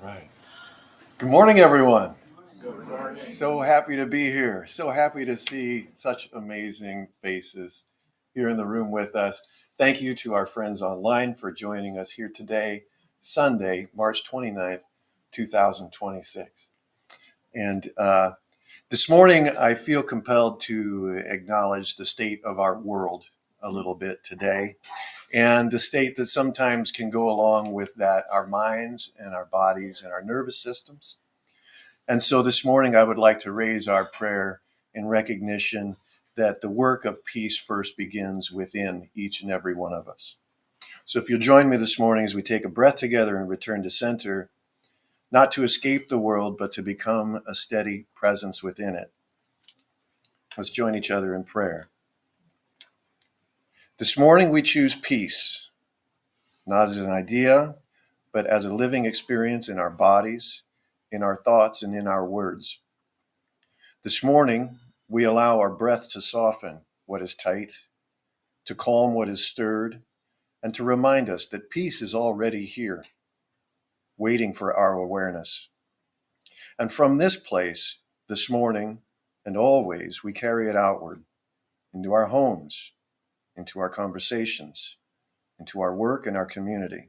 Right. Good morning, everyone. So happy to be here. So happy to see such amazing faces here in the room with us. Thank you to our friends online for joining us here today, Sunday, March 29th, 2026. And this morning, I feel compelled to acknowledge the state of our world a little bit today, and the state that sometimes can go along with that, our minds and our bodies and our nervous systems. And so this morning, I would like to raise our prayer in recognition that the work of peace first begins within each and every one of us. So if you'll join me this morning as we take a breath together and return to center, not to escape the world, but to become a steady presence within it. Let's join each other in prayer. This morning, we choose peace, not as an idea, but as a living experience in our bodies, in our thoughts, and in our words. This morning, we allow our breath to soften what is tight, to calm what is stirred, and to remind us that peace is already here, waiting for our awareness. And from this place, this morning and always, we carry it outward into our homes, into our conversations, into our work and our community.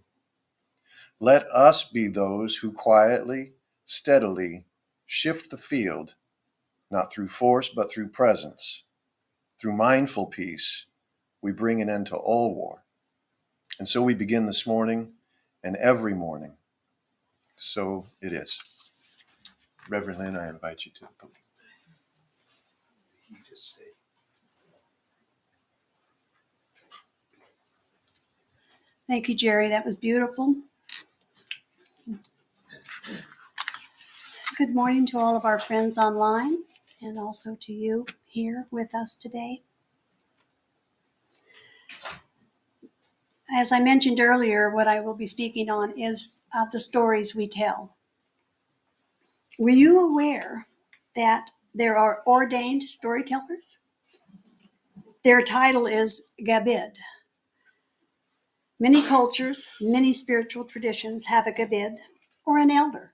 Let us be those who quietly, steadily shift the field, not through force, but through presence. Through mindful peace, we bring an end to all war. And so we begin this morning and every morning. So it is. Reverend Lynn, I invite you to the podium. Thank you, Jerry. That was beautiful. Good morning to all of our friends online and also to you here with us today. As I mentioned earlier, what I will be speaking on is the stories we tell. Were you aware that there are ordained storytellers? Their title is Gabid. Many cultures, many spiritual traditions have a Gabid or an elder.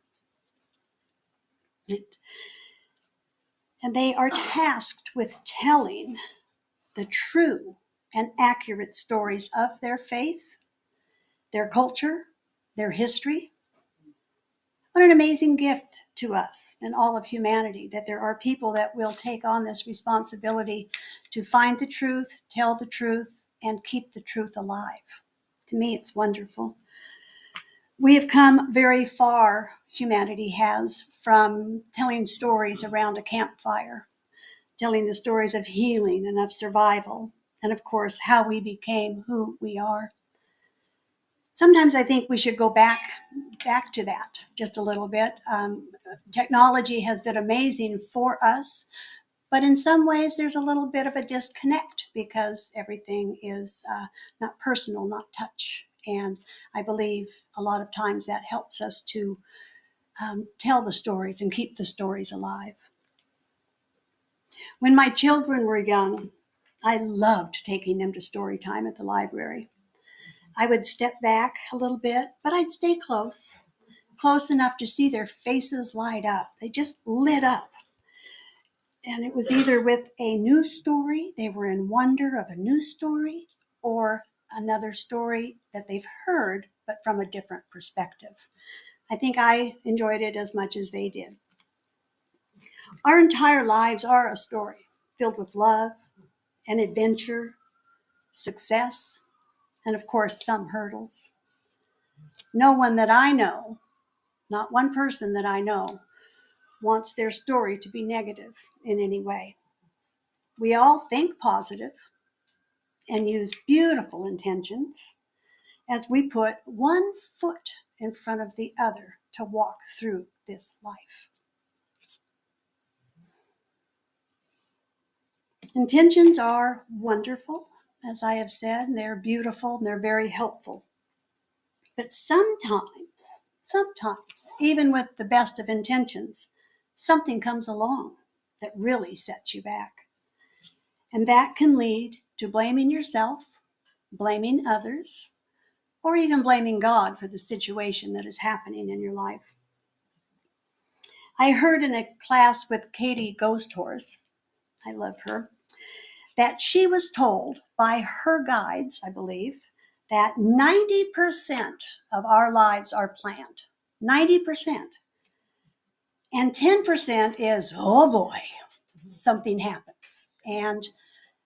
And they are tasked with telling the true and accurate stories of their faith, their culture, their history. What an amazing gift to us and all of humanity that there are people that will take on this responsibility to find the truth, tell the truth, and keep the truth alive. To me, it's wonderful. We have come very far, humanity has, from telling stories around a campfire, telling the stories of healing and of survival, and of course, how we became who we are. Sometimes I think we should go back to that just a little bit. Technology has been amazing for us, but in some ways there's a little bit of a disconnect because everything is not personal, not touch. And I believe a lot of times that helps us to tell the stories and keep the stories alive. When my children were young, I loved taking them to story time at the library. I would step back a little bit, but I'd stay close enough to see their faces light up. They just lit up. And it was either with a new story, they were in wonder of a new story, or another story that they've heard, but from a different perspective. I think I enjoyed it as much as they did. Our entire lives are a story filled with love and adventure, success, and of course, some hurdles. No one that I know, not one person that I know, wants their story to be negative in any way. We all think positive and use beautiful intentions as we put one foot in front of the other to walk through this life. Intentions are wonderful, as I have said, they're beautiful and they're very helpful. But sometimes, even with the best of intentions, something comes along that really sets you back. And that can lead to blaming yourself, blaming others, or even blaming God for the situation that is happening in your life. I heard in a class with Katie Ghost Horse, I love her, that she was told by her guides, I believe, that 90% of our lives are planned. 90%. And 10% is, oh boy, something happens. And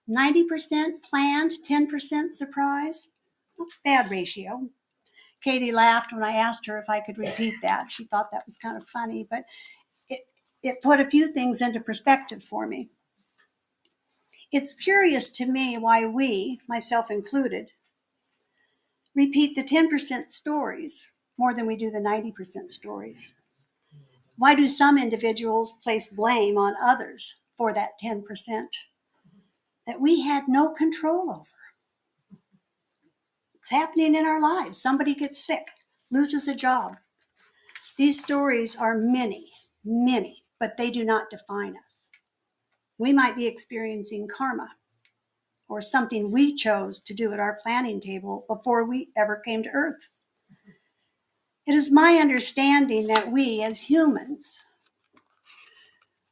90% planned, 10% surprise. Bad ratio. Katie laughed when I asked her if I could repeat that. She thought that was kind of funny, but it put a few things into perspective for me. It's curious to me why we, myself included, repeat the 10% stories more than we do the 90% stories. Why do some individuals place blame on others for that 10% that we had no control over? It's happening in our lives. Somebody gets sick, loses a job. These stories are many, many, but they do not define us. We might be experiencing karma or something we chose to do at our planning table before we ever came to Earth. It is my understanding that we as humans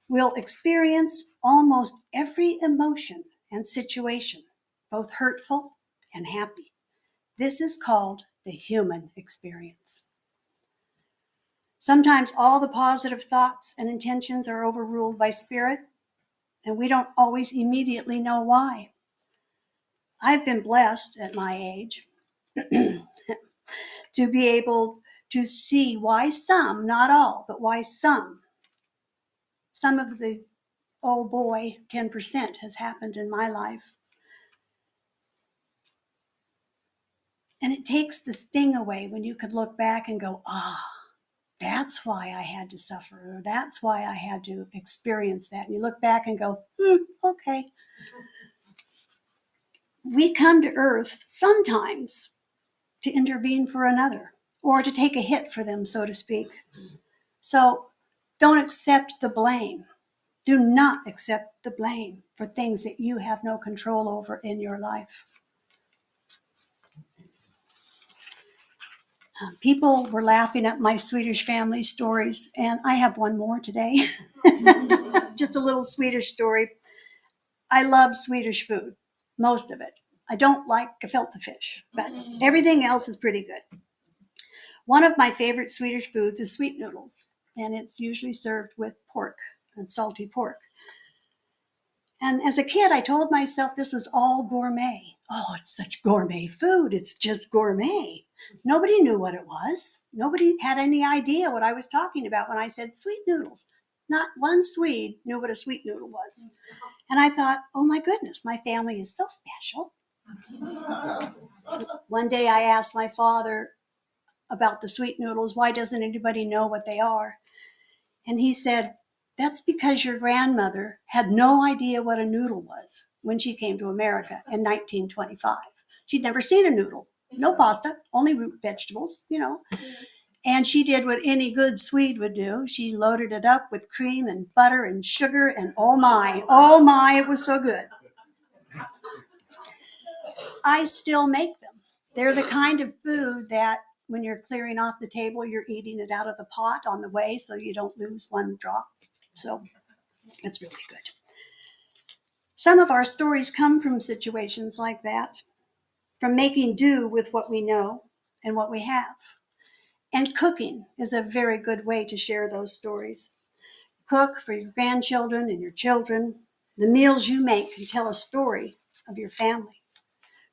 will experience almost every emotion and situation, both hurtful and happy. This is called the human experience. Sometimes all the positive thoughts and intentions are overruled by spirit, and we don't always immediately know why. I've been blessed at my age to be able to see why some, not all, but why some of the, oh boy, 10% has happened in my life. And it takes the sting away when you could look back and go, that's why I had to suffer, or that's why I had to experience that. And you look back and go, okay. We come to Earth sometimes to intervene for another, or to take a hit for them, so to speak. So don't accept the blame. Do not accept the blame for things that you have no control over in your life. People were laughing at my Swedish family stories, and I have one more today. Just a little Swedish story. I love Swedish food, most of it. I don't like gefilte fish, but everything else is pretty good. One of my favorite Swedish foods is sweet noodles, and it's usually served with pork and salty pork. And as a kid, I told myself this was all gourmet. Oh, it's such gourmet food. It's just gourmet. Nobody knew what it was. Nobody had any idea what I was talking about when I said sweet noodles. Not one Swede knew what a sweet noodle was. And I thought, oh my goodness, my family is so special. One day I asked my father about the sweet noodles, why doesn't anybody know what they are? And he said, that's because your grandmother had no idea what a noodle was when she came to America in 1925. She'd never seen a noodle. No pasta, only root vegetables, And she did what any good Swede would do. She loaded it up with cream and butter and sugar, and oh my, it was so good. I still make them. They're the kind of food that when you're clearing off the table, you're eating it out of the pot on the way so you don't lose one drop. So it's really good. Some of our stories come from situations like that, from making do with what we know and what we have. And cooking is a very good way to share those stories. Cook for your grandchildren and your children. The meals you make can tell a story of your family.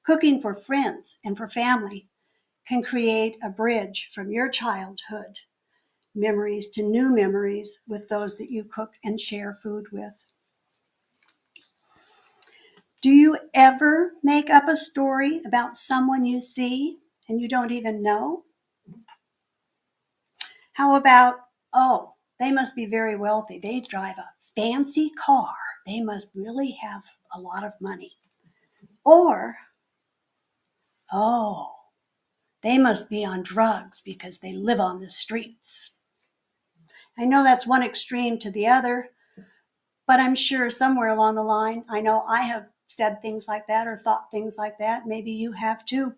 Cooking for friends and for family can create a bridge from your childhood memories to new memories with those that you cook and share food with. Do you ever make up a story about someone you see and you don't even know? How about, oh, they must be very wealthy. They drive a fancy car. They must really have a lot of money. Or, oh, they must be on drugs because they live on the streets. I know that's one extreme to the other, but I'm sure somewhere along the line, I know I have said things like that or thought things like that. Maybe you have too.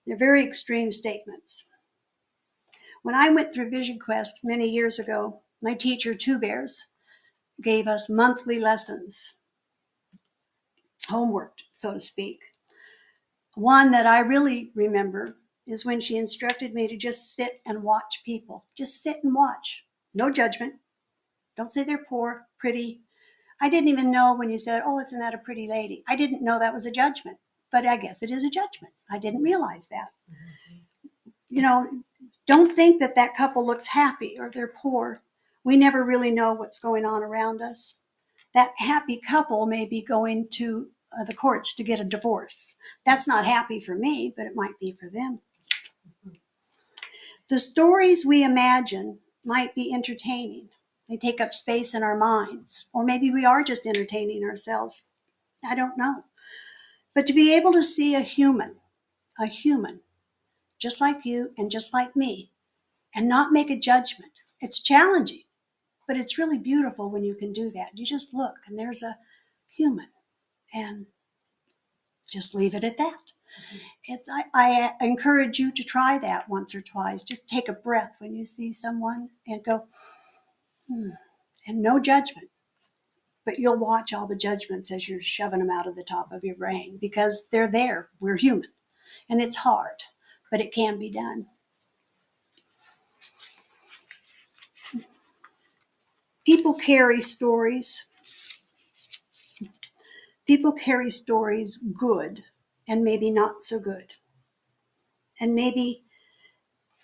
They're very extreme statements. When I went through Vision Quest many years ago, my teacher, Two Bears, gave us monthly lessons, homework, so to speak. One that I really remember is when she instructed me to just sit and watch people. Just sit and watch. No judgment. Don't say they're poor, pretty. I didn't even know when you said, oh, isn't that a pretty lady? I didn't know that was a judgment, but I guess it is a judgment. I didn't realize that. You know, don't think that that couple looks happy or they're poor. We never really know what's going on around us. That happy couple may be going to the courts to get a divorce. That's not happy for me, but it might be for them. The stories we imagine might be entertaining. They take up space in our minds, or maybe we are just entertaining ourselves. I don't know. But to be able to see a human, just like you and just like me, and not make a judgment, it's challenging, but it's really beautiful when you can do that. You just look and there's a human and just leave it at that. I encourage you to try that once or twice. Just take a breath when you see someone and go, and no judgment. But you'll watch all the judgments as you're shoving them out of the top of your brain because they're there. We're human. And it's hard, but it can be done. People carry stories. People carry stories good and maybe not so good. And maybe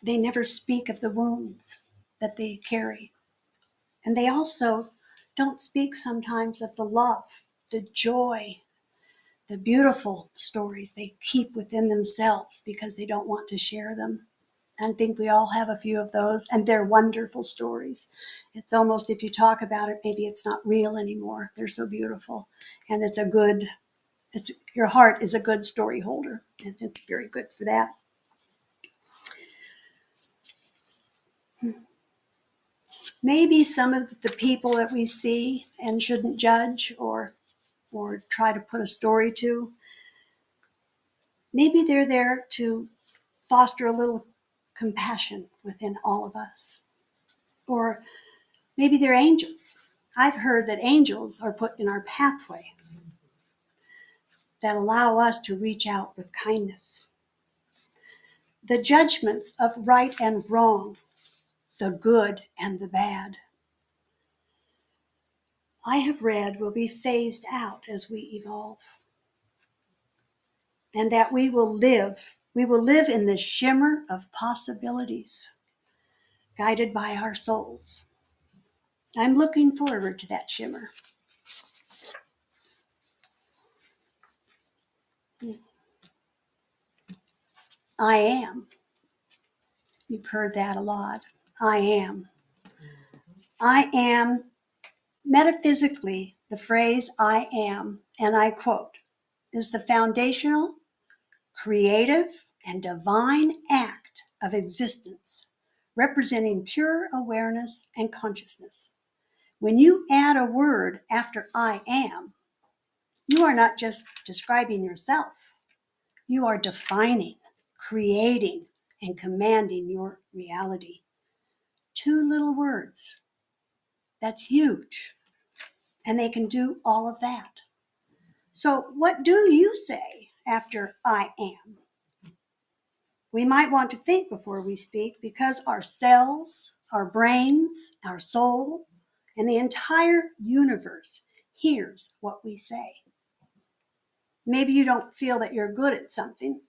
they never speak of the wounds that they carry. And they also don't speak sometimes of the love, the joy, the beautiful stories they keep within themselves because they don't want to share them. I think we all have a few of those, and they're wonderful stories. It's almost, if you talk about it, maybe it's not real anymore. They're so beautiful. And your heart is a good story holder. And it's very good for that. Maybe some of the people that we see and shouldn't judge or try to put a story to, maybe they're there to foster a little compassion within all of us. Or maybe they're angels. I've heard that angels are put in our pathway that allow us to reach out with kindness. The judgments of right and wrong, the good and the bad, I have read will be phased out as we evolve. And that we will live in the shimmer of possibilities, guided by our souls. I'm looking forward to that shimmer. I am. You've heard that a lot. I am. I am, metaphysically, the phrase I am, and I quote, is the foundational, creative, and divine act of existence, representing pure awareness and consciousness. When you add a word after I am, you are not just describing yourself. You are defining, creating, and commanding your reality. 2 little words. That's huge. And they can do all of that. So what do you say after I am? We might want to think before we speak because our cells, our brains, our soul, and the entire universe hears what we say. Maybe you don't feel that you're good at something,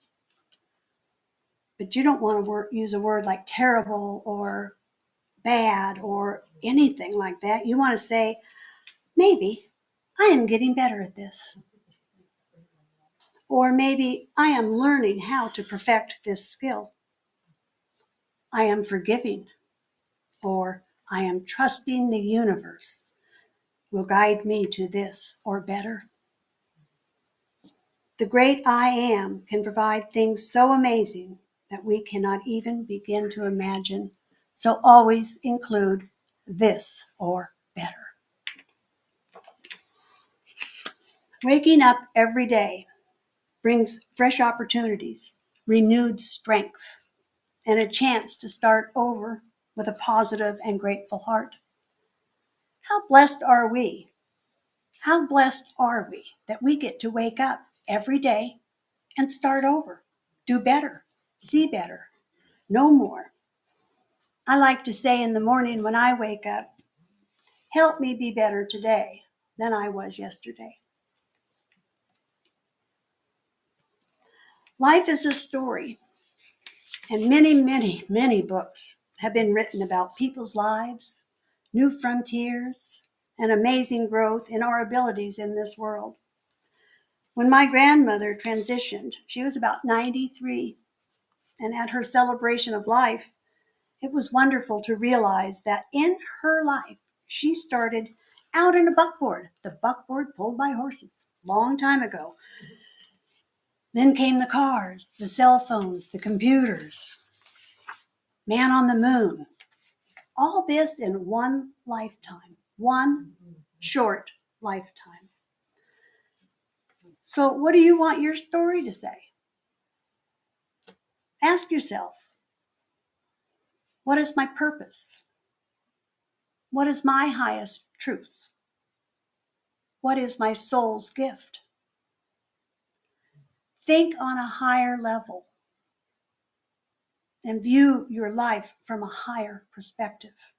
but you don't want to use a word like terrible or bad or anything like that. You want to say, maybe I am getting better at this. Or maybe I am learning how to perfect this skill. I am forgiving. Or I am trusting the universe will guide me to this or better. The great I am can provide things so amazing that we cannot even begin to imagine. So always include this or better. Waking up every day brings fresh opportunities, renewed strength, and a chance to start over with a positive and grateful heart. How blessed are we? How blessed are we that we get to wake up every day and start over, do better, see better, know more. I like to say in the morning when I wake up, help me be better today than I was yesterday. Life is a story, and many books have been written about people's lives, new frontiers, and amazing growth in our abilities in this world. When my grandmother transitioned, she was about 93, and at her celebration of life, it was wonderful to realize that in her life, she started out in a buckboard, the buckboard pulled by horses, long time ago. Then came the cars, the cell phones, the computers, man on the moon. All this in one lifetime, one short lifetime. So what do you want your story to say? Ask yourself, what is my purpose? What is my highest truth? What is my soul's gift? Think on a higher level and view your life from a higher perspective.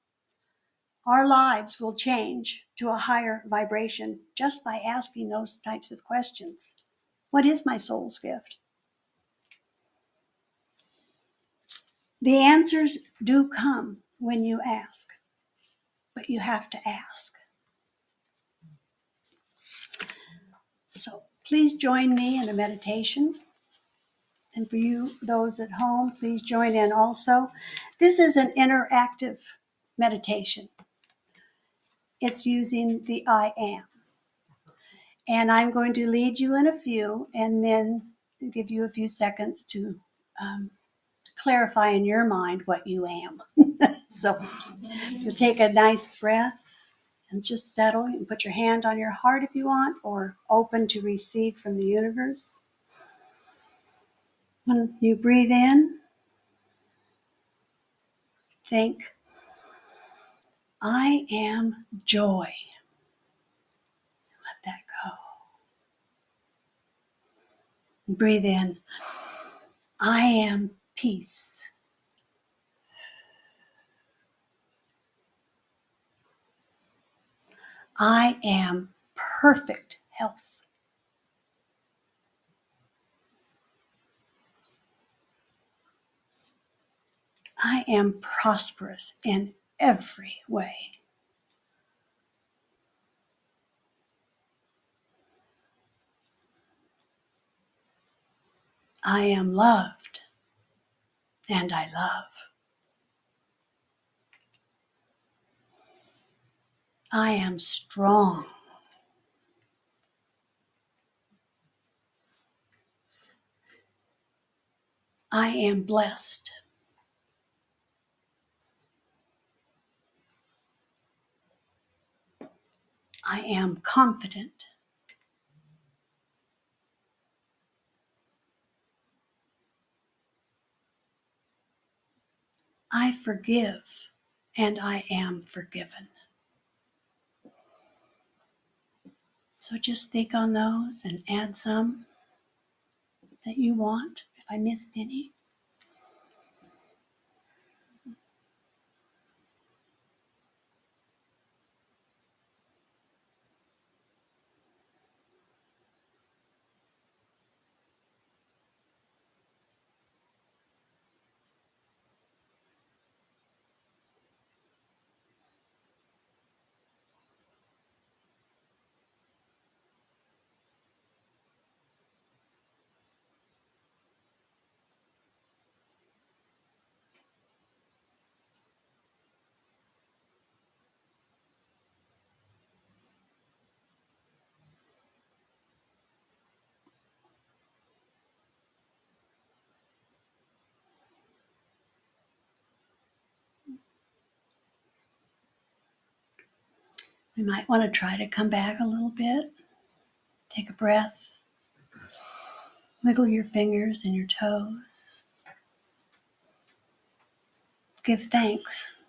Our lives will change to a higher vibration just by asking those types of questions. What is my soul's gift? The answers do come when you ask, but you have to ask. So please join me in a meditation. And for you, those at home, please join in also. This is an interactive meditation. It's using the I am. And I'm going to lead you in a few and then give you a few seconds to clarify in your mind what you am. So you take a nice breath and just settle. You can put your hand on your heart if you want, or open to receive from the universe. When you breathe in, think, I am joy. Let that go. Breathe in, I am peace. I am perfect health. I am prosperous in every way. I am loved and I love. I am strong. I am blessed. I am confident. I forgive and I am forgiven. So just think on those and add some that you want, if I missed any. We might want to try to come back a little bit. Take a breath. Wiggle your fingers and your toes. give thanks.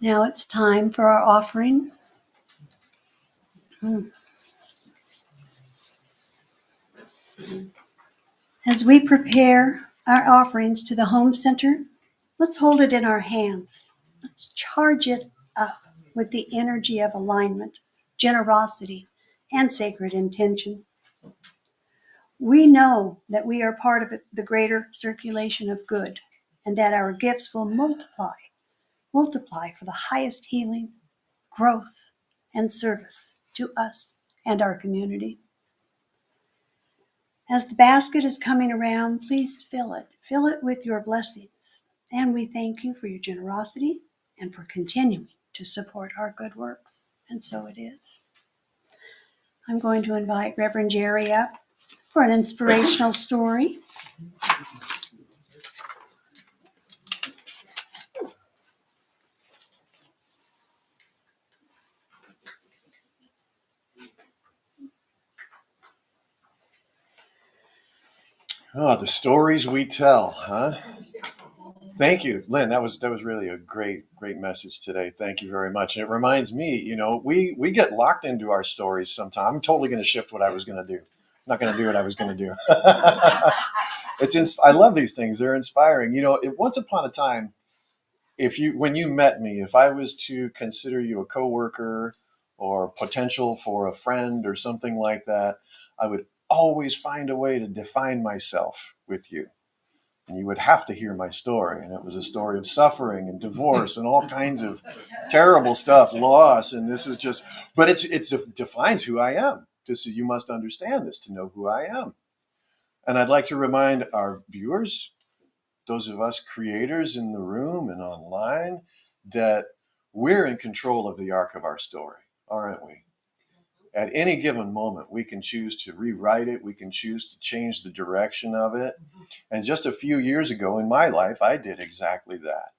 Now it's time for our offering. As we prepare our offerings to the home center, let's hold it in our hands. Let's charge it up with the energy of alignment, generosity, and sacred intention. We know that we are part of the greater circulation of good, and that our gifts will multiply for the highest healing, growth, and service to us and our community. As the basket is coming around, please fill it. Fill it with your blessings. And we thank you for your generosity and for continuing to support our good works. And so it is. I'm going to invite Reverend Jerry up for an inspirational story. Oh, the stories we tell, huh? Thank you, Lynn. That was really a great message today. Thank you very much. And it reminds me, we get locked into our stories sometimes. I'm totally going to shift what I was going to do. I'm not going to do what I was going to do. I love these things. They're inspiring. Once upon a time, when you met me, if I was to consider you a coworker or potential for a friend or something like that, I would always find a way to define myself with you. And you would have to hear my story. And it was a story of suffering and divorce and all kinds of terrible stuff, loss. And this is but it defines who I am. You must understand this to know who I am. And I'd like to remind our viewers, those of us creators in the room and online, that we're in control of the arc of our story, aren't we? At any given moment, we can choose to rewrite it. We can choose to change the direction of it. And just a few years ago in my life, I did exactly that.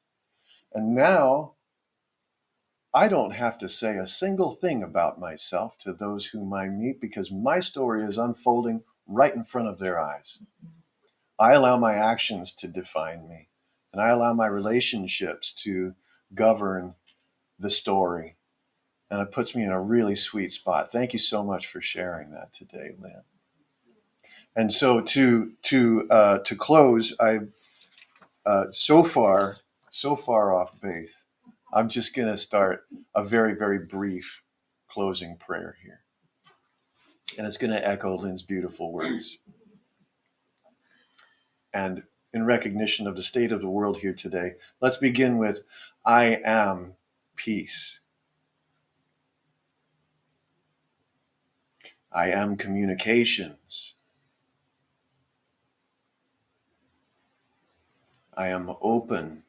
And now I don't have to say a single thing about myself to those whom I meet because my story is unfolding right in front of their eyes. I allow my actions to define me, and I allow my relationships to govern the story. And it puts me in a really sweet spot. Thank you so much for sharing that today, Lynn. And so to close, I've so far off base. I'm just going to start a very, very brief closing prayer here. And it's going to echo Lynn's beautiful words. And in recognition of the state of the world here today, let's begin with, I am peace. I am communications. I am open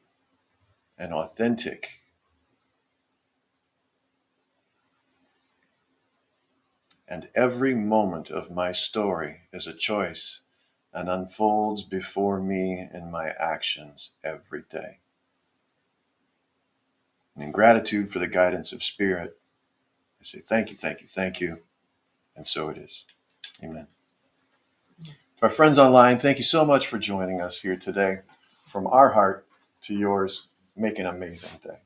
and authentic. And every moment of my story is a choice and unfolds before me in my actions every day. And in gratitude for the guidance of Spirit, I say thank you, thank you, thank you. And so it is. Amen. To our friends online, thank you so much for joining us here today. From our heart to yours, make an amazing day.